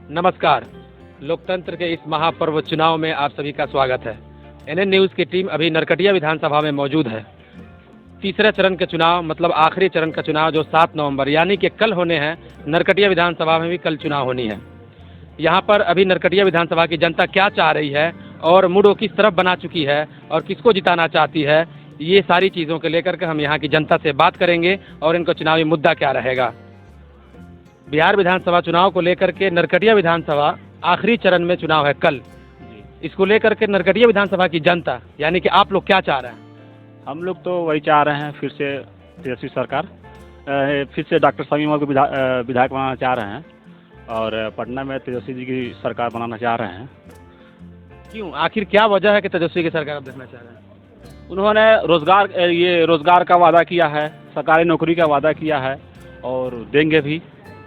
नमस्कार। लोकतंत्र के इस महापर्व चुनाव में आप सभी का स्वागत है। एनएन न्यूज़ की टीम अभी नरकटिया विधानसभा में मौजूद है। तीसरे चरण के चुनाव मतलब आखिरी चरण का चुनाव जो 7 नवंबर यानी कि कल होने हैं, नरकटिया विधानसभा में भी कल चुनाव होनी है। यहाँ पर अभी नरकटिया विधानसभा की जनता क्या चाह रही है और मूड वो किस तरफ बना चुकी है और किसको जिताना चाहती है, ये सारी चीज़ों को लेकर के हम यहाँ की जनता से बात करेंगे और इनका चुनावी मुद्दा क्या रहेगा। बिहार विधानसभा चुनाव को लेकर के नरकटिया विधानसभा आखिरी चरण में चुनाव है कल। इसको लेकर के नरकटिया विधानसभा की जनता यानी कि आप लोग क्या चाह रहे हैं? हम लोग तो वही चाह रहे हैं, फिर से तेजस्वी सरकार, फिर से डॉक्टर शमीम को विधायक बनाना चाह रहे हैं और पटना में तेजस्वी जी की सरकार बनाना चाह रहे हैं। क्यों, आखिर क्या वजह है कि तेजस्वी की सरकार आप देखना चाह रहे हैं? उन्होंने रोज़गार का वादा किया है, सरकारी नौकरी का वादा किया है और देंगे भी।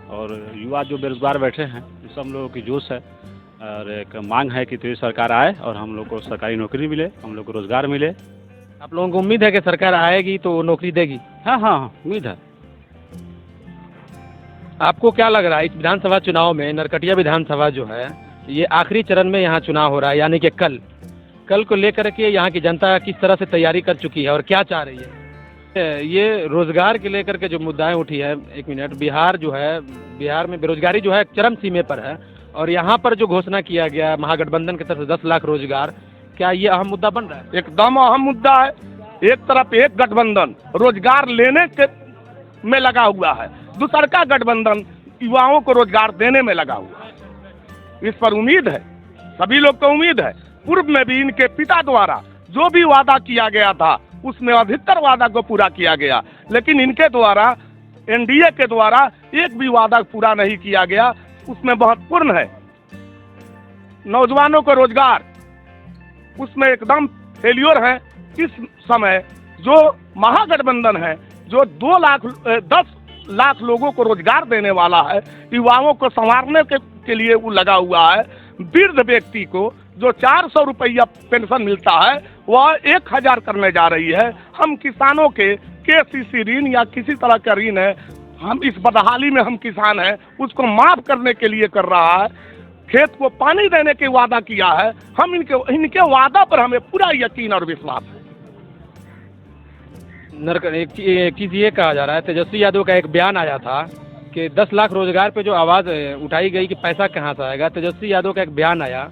और युवा जो बेरोजगार बैठे हैं, इस सब लोगों की जोश है और एक मांग है कि तेजस्वी सरकार आए और हम लोग को सरकारी नौकरी मिले, हम लोग को रोज़गार मिले। आप लोगों को उम्मीद है कि सरकार आएगी तो नौकरी देगी? हाँ, उम्मीद है। आपको क्या लग रहा है इस विधानसभा चुनाव में, नरकटिया विधानसभा जो है ये आखिरी चरण में यहाँ चुनाव हो रहा है यानी कि कल को लेकर के यहाँ की जनता किस तरह से तैयारी कर चुकी है और क्या चाह रही है? ये रोजगार के लेकर के जो मुद्दाएं उठी है, एक मिनट, बिहार में बेरोजगारी जो है चरम सीमे पर है और यहाँ पर जो घोषणा किया गया महागठबंधन की तरफ से 10 लाख रोजगार, क्या ये अहम मुद्दा बन रहा है? एकदम अहम मुद्दा है। एक तरफ एक गठबंधन रोजगार लेने के में लगा हुआ है, दूसरा का गठबंधन युवाओं को रोजगार देने में लगा हुआ है। इस पर उम्मीद है, सभी लोग को उम्मीद है। पूर्व में भी इनके पिता द्वारा जो भी वादा किया गया था उसमें अधिकतर वादा को पूरा किया गया, लेकिन इनके द्वारा एनडीए के द्वारा एक भी वादा पूरा नहीं किया गया। उसमें महत्वपूर्ण है नौजवानों को रोजगार, उसमें एकदम फेल्योर है। इस समय जो महागठबंधन है जो 10 लाख लोगों को रोजगार देने वाला है, युवाओं को संवारने के लिए वो लगा हुआ है। वृद्ध व्यक्ति को जो 400 रुपया पेंशन मिलता है वह 1000 करने जा रही है। हम किसानों के केसीसी ऋण या किसी तरह का ऋण है, हम इस बदहाली में हम किसान हैं, उसको माफ करने के लिए कर रहा है। खेत को पानी देने के वादा किया है। हम इनके वादा पर हमें पूरा यकीन और विश्वास है। एक चीज़ ये कहा जा रहा है, तेजस्वी यादव का एक बयान आया था कि 10 लाख रोजगार पे जो आवाज़ उठाई गई कि पैसा कहाँ से आएगा। तेजस्वी यादव का एक बयान आया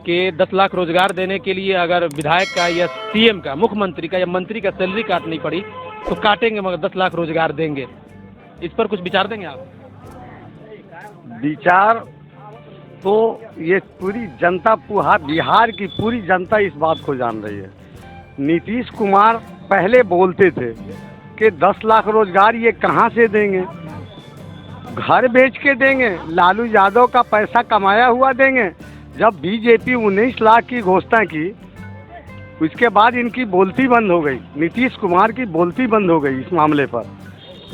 कि 10 लाख रोजगार देने के लिए अगर विधायक का या सीएम का, मुख्यमंत्री का या मंत्री का सैलरी काटनी पड़ी तो काटेंगे, मगर 10 लाख रोजगार देंगे। इस पर कुछ विचार देंगे आप? विचार तो ये पूरी जनता, बिहार की पूरी जनता इस बात को जान रही है। नीतीश कुमार पहले बोलते थे कि 10 लाख रोजगार ये कहाँ से देंगे, घर बेच के देंगे, लालू यादव का पैसा कमाया हुआ देंगे। जब बीजेपी 19 लाख की घोषणा की, उसके बाद इनकी बोलती बंद हो गई, नीतीश कुमार की बोलती बंद हो गई इस मामले पर।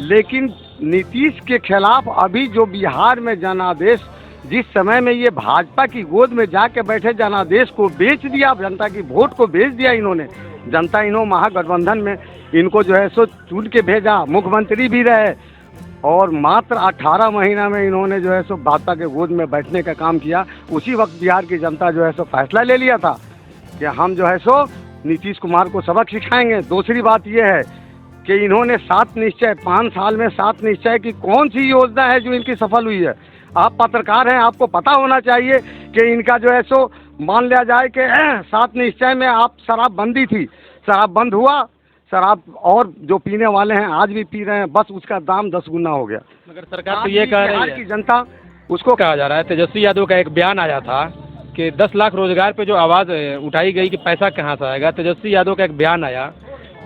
लेकिन नीतीश के खिलाफ अभी जो बिहार में जनादेश, जिस समय में ये भाजपा की गोद में जाके बैठे, जनादेश को बेच दिया, जनता की वोट को बेच दिया इन्होंने। जनता महागठबंधन में इनको जो है सो चुन के भेजा, मुख्यमंत्री भी रहे और मात्र 18 महीना में इन्होंने जो है सो भाजपा के गोद में बैठने का काम किया। उसी वक्त बिहार की जनता जो है सो फैसला ले लिया था कि हम जो है सो नीतीश कुमार को सबक सिखाएंगे। दूसरी बात यह है कि इन्होंने 7 निश्चय, 5 साल में 7 निश्चय की कौन सी योजना है जो इनकी सफल हुई है? आप पत्रकार हैं, आपको पता होना चाहिए कि इनका जो है सो मान लिया जाए कि 7 निश्चय में आप शराबबंदी थी, शराब बंद हुआ, शराब और जो पीने वाले हैं आज भी पी रहे हैं, बस उसका दाम 10 गुना हो गया। मगर सरकार तो ये कह रही है कि जनता उसको कहा जा रहा है। तेजस्वी यादव का एक बयान आया था कि 10 लाख रोजगार पे जो आवाज़ उठाई गई कि पैसा कहाँ से आएगा। तेजस्वी यादव का एक बयान आया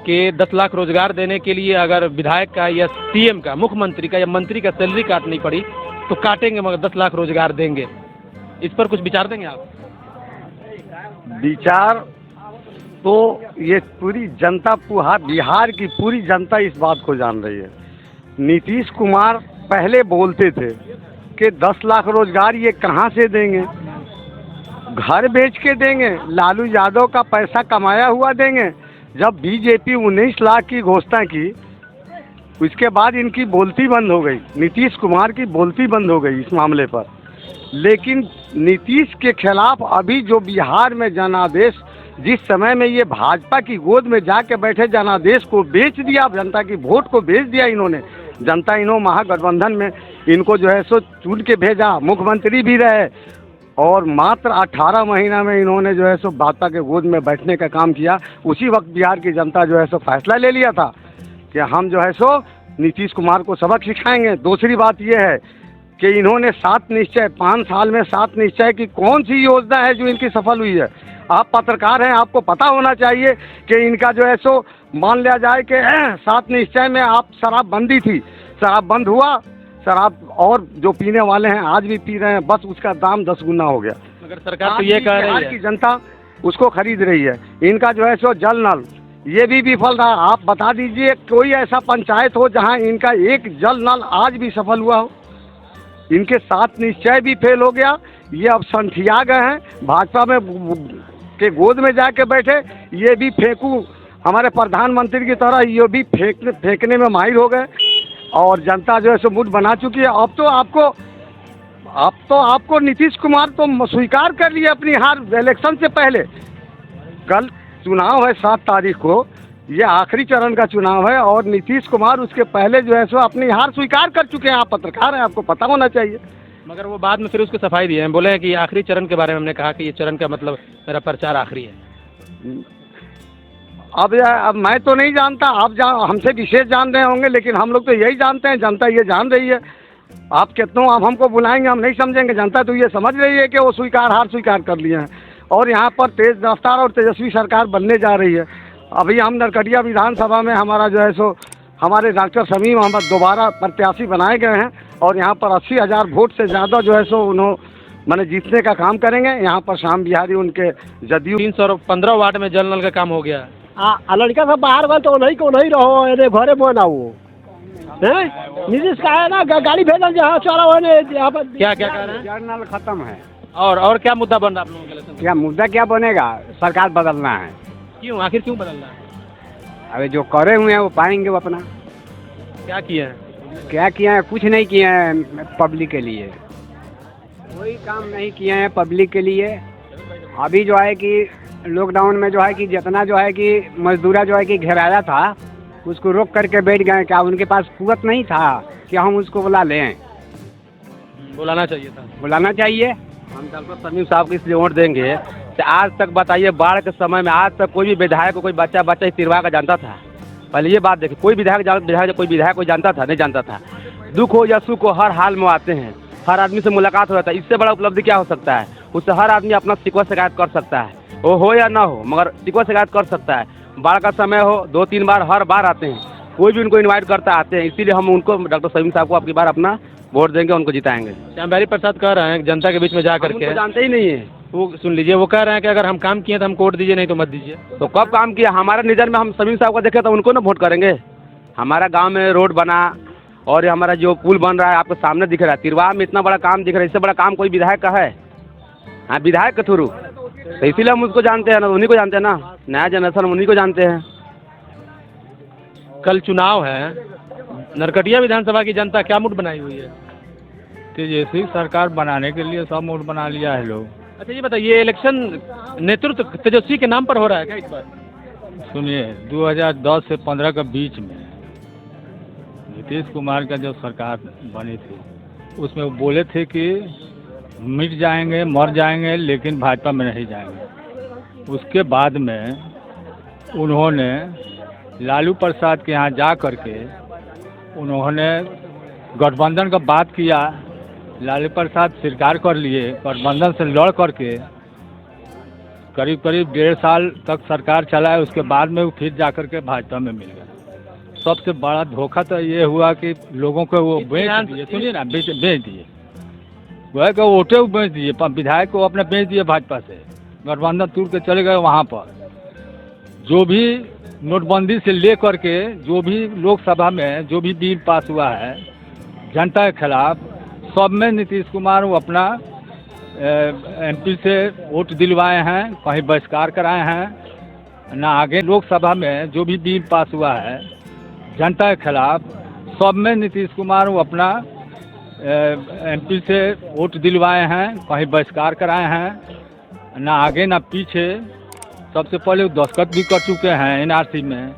कि 10 लाख रोजगार देने के लिए अगर विधायक का या सीएम का, मुख्यमंत्री का या मंत्री का सैलरी काटनी पड़ी तो काटेंगे, मगर 10 लाख रोजगार देंगे। इस पर कुछ विचार देंगे आप? विचार तो ये पूरी जनता, बिहार की पूरी जनता इस बात को जान रही है। नीतीश कुमार पहले बोलते थे कि 10 लाख रोजगार ये कहाँ से देंगे, घर बेच के देंगे, लालू यादव का पैसा कमाया हुआ देंगे। जब बीजेपी 19 लाख की घोषणा की, उसके बाद इनकी बोलती बंद हो गई, नीतीश कुमार की बोलती बंद हो गई इस मामले पर। लेकिन नीतीश के खिलाफ अभी जो बिहार में जनादेश, जिस समय में ये भाजपा की गोद में जाके बैठे, जनादेश को बेच दिया, जनता की वोट को बेच दिया इन्होंने। जनता महागठबंधन में इनको जो है सो चुन के भेजा, मुख्यमंत्री भी रहे, और मात्र 18 महीना में इन्होंने जो है सो भाजपा के गोद में बैठने का काम किया। उसी वक्त बिहार की जनता जो है सो फैसला ले लिया था कि हम जो है सो नीतीश कुमार को सबक सिखाएंगे। दूसरी बात यह है कि इन्होंने 7 निश्चय, 5 साल में 7 निश्चय की कौन सी योजना है जो इनकी सफल हुई है? आप पत्रकार हैं, आपको पता होना चाहिए कि इनका जो है सो मान लिया जाए कि 7 निश्चय में आप शराबबंदी थी, शराब बंद हुआ, शराब और जो पीने वाले हैं आज भी पी रहे हैं, बस उसका दाम 10 गुना हो गया। मगर सरकार तो ये कह रही बिहार है की जनता उसको खरीद रही है। इनका जो है सो जल नल ये भी विफल रहा। आप बता दीजिए कोई ऐसा पंचायत हो जहां इनका एक जल नल आज भी सफल हुआ हो? इनके 7 निश्चय भी फेल हो गया। ये अब संठिया गए हैं, भाजपा में के गोद में जाके बैठे, ये भी फेंकू हमारे प्रधानमंत्री की तरह ये भी फेंकने में माहिर हो गए, और जनता जो है सो मुठ बना चुकी है। अब तो आपको नीतीश कुमार तो स्वीकार कर लिए अपनी हार इलेक्शन से पहले। कल चुनाव है 7 तारीख को, ये आखिरी चरण का चुनाव है, और नीतीश कुमार उसके पहले जो है सो अपनी हार स्वीकार कर चुके हैं। आप पत्रकार हैं, आपको पता होना चाहिए। मगर वो बाद में फिर उसको सफाई दिए हैं, बोले हैं कि आखिरी चरण के बारे में हमने कहा कि ये चरण का मतलब मेरा प्रचार आखिरी है। अब मैं तो नहीं जानता, आप हमसे विशेष जान रहे होंगे, लेकिन हम लोग तो यही जानते हैं, जनता ये जान रही है। आप कितनों आप हमको बुलाएंगे, हम नहीं समझेंगे। जनता तो ये समझ रही है कि वो हार स्वीकार कर लिए हैं, और यहाँ पर तेज रफ्तार और तेजस्वी सरकार बनने जा रही है। अभी हम नरकटिया विधानसभा में हमारा जो है सो हमारे डॉक्टर शमीम अहमद दोबारा प्रत्याशी बनाए गए हैं, और यहाँ पर 80,000 वोट से ज़्यादा जो है सो मैंने जीतने का काम करेंगे। यहाँ पर श्याम बिहारी उनके जदयू 315 वार्ड में जल नल का काम हो गया। लड़का सब बाहर गए तो नहीं को नहीं रहो, अरे घरे बना वो नीतीश का है ना, गाड़ी भेजल जहाँ चला हुआ यहाँ पर। क्या क्या कह रहे हैं? जल नल खत्म है। और क्या मुद्दा बन रहा है आप लोगों के लिए? क्या मुद्दा क्या बनेगा? सरकार बदलना है। क्यों, आखिर क्यों बदलना है? अभी जो करे हुए हैं वो पाएंगे वो अपना। क्या किए हैं? क्या किए हैं? कुछ नहीं किए हैं पब्लिक के लिए, कोई काम नहीं किए हैं पब्लिक के लिए। अभी जो है कि लॉकडाउन में जो है कि जितना जो है कि मजदूरा जो है कि घेराया था, उसको रोक करके बैठ गए। क्या उनके पास कुवत नहीं था कि हम उसको बुला लें? बुलाना चाहिए था। बुलाना चाहिए। हम डॉक्टर शमीम साहब को इसलिए वोट देंगे कि आज तक बताइए, बाढ़ के समय में आज तक कोई भी विधायक को कोई बच्चा इस तिरवा का जानता था? पहले ये बात देखिए, कोई विधायक को जानता था? नहीं जानता था। दुख हो या सुख हो, हर हाल में आते हैं, हर आदमी से मुलाकात हो जाता है। इससे बड़ा उपलब्धि क्या हो सकता है? उससे हर आदमी अपना शिकवा शिकायत कर सकता है, वो हो या ना हो, मगर शिकवा शिकायत कर सकता है। बाढ़ का समय हो, 2-3 बार हर बार आते हैं, कोई भी उनको इनवाइट करता आते हैं। इसीलिए हम उनको, डॉक्टर शमीम साहब को आपकी बार अपना वोट देंगे, उनको जिताएंगे। श्यामबिहारी प्रसाद कह रहे हैं जनता के बीच में जा करके, जानते ही नहीं है वो, सुन लीजिए, वो कह रहे हैं कि अगर हम काम किए तो हम वोट दीजिए, नहीं तो मत दीजिए। तो कब काम किया? हमारे नज़र में हम शमीम साहब को देखे तो उनको ना वोट करेंगे। हमारा गांव में रोड बना, और हमारा जो पुल बन रहा है आपको सामने दिख रहा है, तिरवा में इतना बड़ा काम दिख रहा है, इससे बड़ा काम कोई विधायक का है? हाँ, विधायक के थ्रू। तो इसीलिए हम उसको जानते हैं ना, उन्हीं को जानते हैं ना, नया जनरेशन उन्हीं को जानते हैं। कल चुनाव है, नरकटिया विधानसभा की जनता क्या मूड बनाई हुई है? तेजस्वी सरकार बनाने के लिए सब मूड बना लिया है लोग। अच्छा, ये बताइए, इलेक्शन नेतृत्व तेजस्वी के नाम पर हो रहा है क्या इस बार? सुनिए, 2010 से 15 के बीच में नीतीश कुमार का जो सरकार बनी थी, उसमें वो बोले थे कि मिट जाएंगे, मर जाएंगे, लेकिन भाजपा में नहीं जाएंगे। उसके बाद में उन्होंने लालू प्रसाद के यहाँ जा करके उन्होंने गठबंधन का बात किया, लालू प्रसाद स्वीकार कर लिए, गठबंधन से लड़ करके करीब 1.5 साल तक सरकार चलाए। उसके बाद में वो फिर जा कर के भाजपा में मिल गया। सबसे बड़ा धोखा तो ये हुआ कि लोगों को वो बेच दिए, सुनिए ना, बेच दिए, वह को वोटे बेच दिए, विधायक को अपने बेच दिए भाजपा से, गठबंधन टूट के चले गए वहाँ पर। जो भी नोटबंदी से ले करके जो भी लोकसभा में जो भी बिल पास हुआ है जनता के खिलाफ, सब में नीतीश कुमार वो अपना एमपी से वोट दिलवाए हैं, कहीं बहिष्कार कराए हैं ना। आगे लोकसभा में जो भी बिल पास हुआ है जनता के खिलाफ, सब में नीतीश कुमार वो अपना एमपी से वोट दिलवाए हैं, कहीं बहिष्कार कराए हैं, ना आगे ना पीछे। सबसे पहले दस्तखत भी कर चुके हैं एनआरसी में।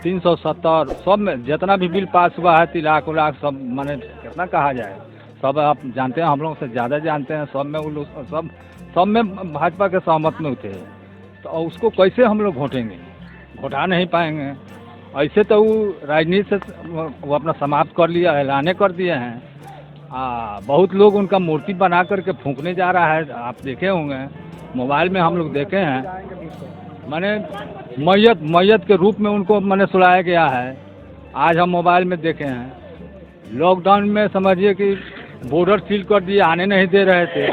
370 सब में जितना भी बिल पास हुआ है, तिलाक उलाक सब, माने कितना कहा जाए, सब आप जानते हैं, हम लोग से ज़्यादा जानते हैं। सब में वो लोग सब में भाजपा के सहमत में थे, तो उसको कैसे हम लोग घोटेंगे? घोटा नहीं पाएंगे। ऐसे तो वो राजनीति से वो अपना समाप्त कर लिया है, ऐलाने कर दिए हैं। बहुत लोग उनका मूर्ति बना करके फूंकने जा रहा है, आप देखे होंगे, मोबाइल में हम लोग देखे हैं। माने मैयत के रूप में उनको मैंने सुलाया गया है। आज हम मोबाइल में देखे हैं। लॉकडाउन में समझिए कि बॉर्डर सील कर दिए, आने नहीं दे रहे थे।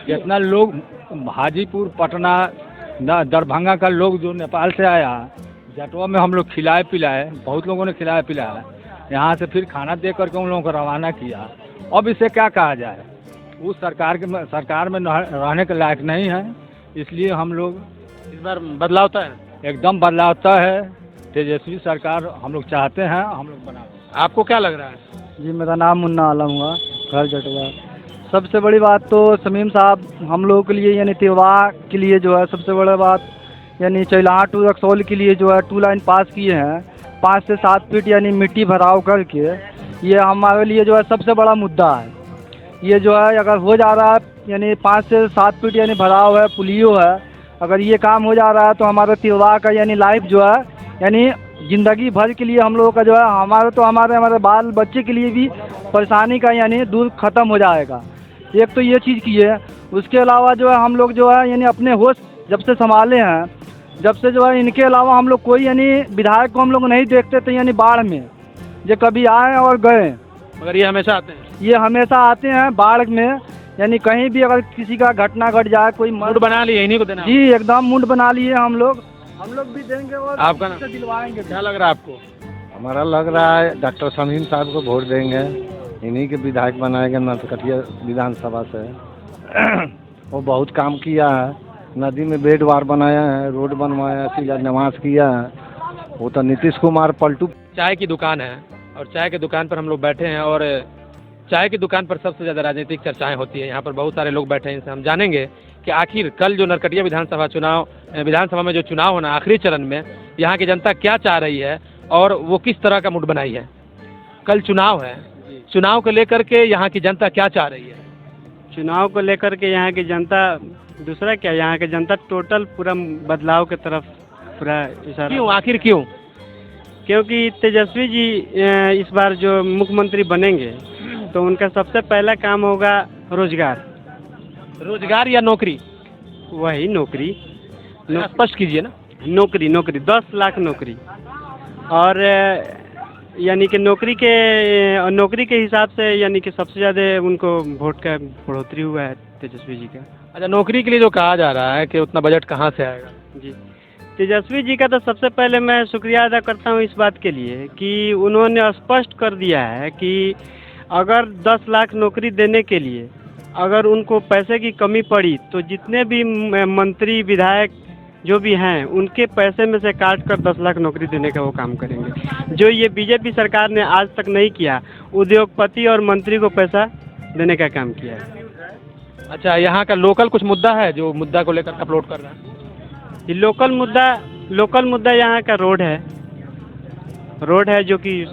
कितना लोग हाजीपुर, पटना, दरभंगा का लोग जो नेपाल से आया, जटवा में हम लोग खिलाए पिलाए, बहुत लोगों ने खिलाया पिलाया। यहाँ से फिर खाना दे करके उन लोगों को रवाना किया। अब इसे क्या कहा जाए? उस सरकार में रहने के लायक नहीं है। इसलिए हम लोग इस बार बदलाव है, एकदम बदलाव तय है। तेजस्वी सरकार हम लोग चाहते हैं, हम लोग बनाए। आपको क्या लग रहा है? जी, मेरा नाम मुन्ना आलम हुआ, घर जटवा। सबसे बड़ी बात तो शमीम साहब हम लोगों के लिए यानी त्योहार के लिए जो है सबसे बड़ा बात यानी चैलाहा टू रक्सौल के लिए जो है 2 लाइन पास किए हैं 5 से 7 फीट यानी मिट्टी भराव करके। ये हमारे लिए जो है सबसे बड़ा मुद्दा है। ये जो है अगर हो जा रहा है यानी 5 से 7 फीट यानी भराव है, पुलियो है, अगर ये काम हो जा रहा है तो हमारे त्योहार का यानी लाइफ जो है यानी ज़िंदगी भर के लिए हम लोगों का जो है हमारे बाल बच्चे के लिए भी परेशानी का यानी दूर ख़त्म हो जाएगा। एक तो ये चीज़ की है। उसके अलावा जो है हम लोग जो है यानी अपने होश जब से संभाले हैं, जब से जो है इनके अलावा हम लोग कोई यानी विधायक को हम लोग नहीं देखते थे यानी बाढ़ में, जो कभी आए और गए। मगर ये हमेशा आते हैं, ये हमेशा आते हैं बाढ़ में, यानी कहीं भी अगर किसी का घटना घट जाए, कोई मूड बना लिए इन्हीं को देना। जी एकदम मुंड बना लिए हम लोग भी देंगे और आपका नाम? दिलवाएंगे। क्या लग रहा है आपको? हमारा लग रहा है डॉक्टर शमीम साहब को वोट देंगे, इन्हीं के विधायक बनाएंगे नरकटिया विधानसभा से। वो बहुत काम किया है, नदी में बेड वार बनाया है, रोड बनवाया, शिलान्यास किया है। वो तो नीतीश कुमार पलटू। चाय की दुकान है और चाय की दुकान पर हम लोग बैठे हैं और चाय की दुकान पर सबसे ज़्यादा राजनीतिक चर्चाएं होती है। यहाँ पर बहुत सारे लोग बैठे हैं, इनसे हम जानेंगे कि आखिर कल जो नरकटिया विधानसभा में जो चुनाव होना आखिरी चरण में, यहाँ की जनता क्या चाह रही है और वो किस तरह का मूड बनाई है। कल चुनाव है, चुनाव को लेकर के यहाँ की जनता क्या चाह रही है? चुनाव को लेकर के यहाँ की जनता, दूसरा क्या, यहाँ की जनता टोटल पूरा बदलाव की तरफ पूरा इशारा। क्यों, आखिर क्यों? क्योंकि तेजस्वी जी इस बार जो मुख्यमंत्री बनेंगे तो उनका सबसे पहला काम होगा रोजगार या नौकरी? वही नौकरी। स्पष्ट कीजिए ना। नौकरी 10 लाख नौकरी। और यानी कि नौकरी के हिसाब से यानी कि सबसे ज़्यादा उनको वोट का बढ़ोतरी हुआ है तेजस्वी जी का। अच्छा, नौकरी के लिए जो कहा जा रहा है कि उतना बजट कहाँ से आएगा? जी, तेजस्वी जी का तो सबसे पहले मैं शुक्रिया अदा करता हूँ इस बात के लिए कि उन्होंने स्पष्ट कर दिया है कि अगर 10 लाख नौकरी देने के लिए अगर उनको पैसे की कमी पड़ी तो जितने भी मंत्री विधायक जो भी हैं उनके पैसे में से काट कर 10 लाख नौकरी देने का वो काम करेंगे, जो ये बीजेपी सरकार ने आज तक नहीं किया। उद्योगपति और मंत्री को पैसा देने का काम किया है। अच्छा, यहाँ का लोकल कुछ मुद्दा है जो मुद्दा को लेकर अपलोड कर रहा है? ये लोकल मुद्दा यहाँ का रोड है जो कि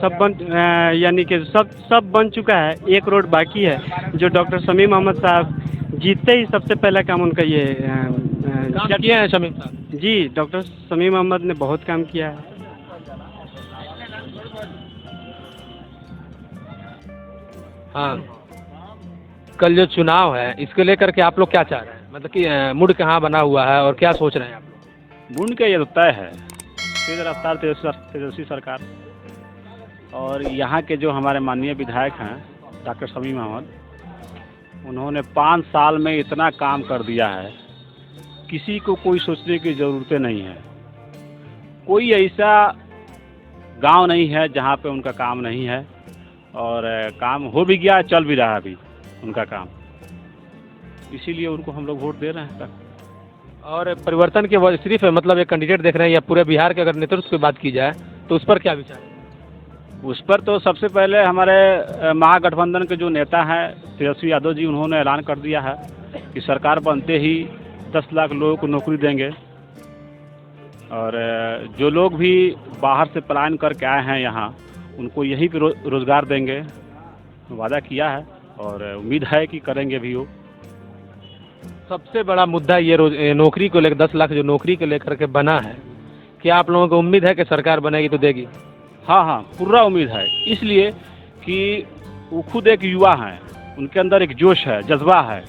यानी कि सब बन चुका है। एक रोड बाकी है जो डॉक्टर शमीम अहमद साहब जीतते ही सबसे पहला काम उनका ये काम किया है शमीम साहब। जी, डॉक्टर शमीम अहमद ने बहुत काम किया है। हाँ, कल जो चुनाव है इसको लेकर के आप लोग क्या चाह रहे हैं? मतलब कि मूड कहाँ बना हुआ है और क्या सोच रहे हैं आप लोग? बूंद का ये तो तय है, तेज रफ्तार तेजस्वी सरकार। और यहाँ के जो हमारे माननीय विधायक हैं डॉक्टर शमीम अहमद, उन्होंने 5 साल में इतना काम कर दिया है, किसी को कोई सोचने की ज़रूरत नहीं है। कोई ऐसा गांव नहीं है जहाँ पे उनका काम नहीं है, और काम हो भी गया, चल भी रहा है अभी उनका काम। इसीलिए उनको हम लोग वोट दे रहे हैं तक। और परिवर्तन के सिर्फ मतलब एक कैंडिडेट देख रहे हैं या पूरे बिहार के अगर नेतृत्व की बात की जाए तो उस पर क्या विचार है? उस पर तो सबसे पहले हमारे महागठबंधन के जो नेता हैं तेजस्वी यादव जी, उन्होंने ऐलान कर दिया है कि सरकार बनते ही 10 लाख लोगों को नौकरी देंगे। और जो लोग भी बाहर से पलायन करके आए हैं यहाँ, उनको यहीं पे रोज़गार देंगे, वादा किया है और उम्मीद है कि करेंगे भी वो। सबसे बड़ा मुद्दा ये नौकरी को लेकर 10 लाख जो नौकरी को लेकर के बना है, क्या आप लोगों को उम्मीद है कि सरकार बनेगी तो देगी? हाँ, पूरा उम्मीद है, इसलिए कि वो खुद एक युवा हैं, उनके अंदर एक जोश है, जज्बा है।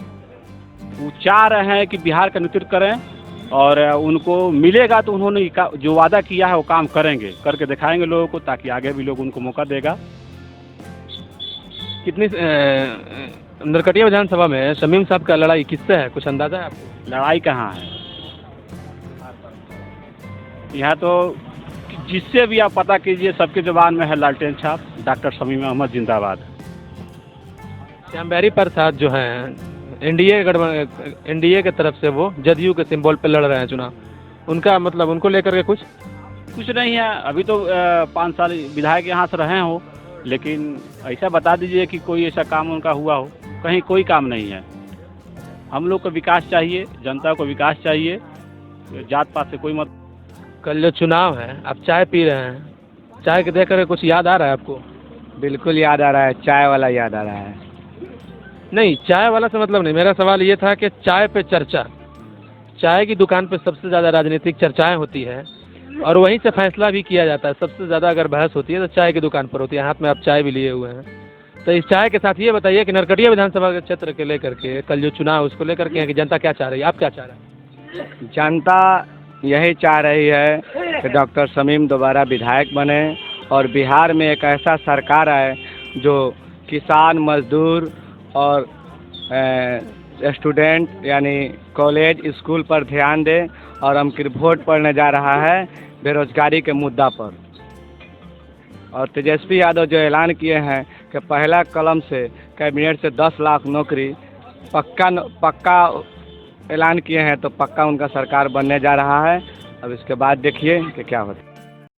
वो चाह रहे हैं कि बिहार का नेतृत्व करें और उनको मिलेगा तो उन्होंने जो वादा किया है वो काम करेंगे, करके दिखाएंगे लोगों को, ताकि आगे भी लोग उनको मौका देगा। कितनी नरकटिया विधानसभा में शमीम साहब का लड़ाई किससे है, कुछ अंदाजा है आपको? लड़ाई कहाँ है यहाँ, तो जिससे भी आप पता कीजिए सबके जुबान में है लालटेन छाप, डॉक्टर शमीम अहमद जिंदाबाद। श्यामबिहारी प्रसाद जो हैं एनडीए के तरफ से, वो जदयू के सिंबल पे लड़ रहे हैं चुनाव, उनका मतलब उनको लेकर के कुछ नहीं है। अभी तो 5 साल विधायक यहाँ से रहे हो, लेकिन ऐसा बता दीजिए कि कोई ऐसा काम उनका हुआ हो, कहीं कोई काम नहीं है। हम लोग को विकास चाहिए, जनता को विकास चाहिए, जात पात से कोई मत। कल जो चुनाव है, आप चाय पी रहे हैं, चाय के देख कर कुछ याद आ रहा है आपको? बिल्कुल याद आ रहा है, चाय वाला याद आ रहा है। नहीं, चाय वाला से मतलब नहीं, मेरा सवाल ये था कि चाय पे चर्चा, चाय की दुकान पे सबसे ज़्यादा राजनीतिक चर्चाएं होती है और वहीं से फैसला भी किया जाता है। सबसे ज़्यादा अगर बहस होती है तो चाय की दुकान पर होती है। हाथ में आप चाय भी लिए हुए हैं, तो इस चाय के साथ ये बताइए कि नरकटिया विधानसभा के क्षेत्र के लेकर के कल जो चुनाव है उसको लेकर के कि जनता क्या चाह रही है, आप क्या चाह रहे हैं? जनता यही चाह रही है कि डॉक्टर शमीम दोबारा विधायक बने और बिहार में एक ऐसा सरकार आए जो किसान, मजदूर और स्टूडेंट यानी कॉलेज, स्कूल पर ध्यान दे। और हम वोट पड़ने जा रहा है बेरोजगारी के मुद्दा पर। और तेजस्वी यादव जो ऐलान किए हैं कि पहला कलम से कैबिनेट से 10 लाख नौकरी पक्का ऐलान किए हैं, तो पक्का उनका सरकार बनने जा रहा है। अब इसके बाद देखिए कि क्या होता है।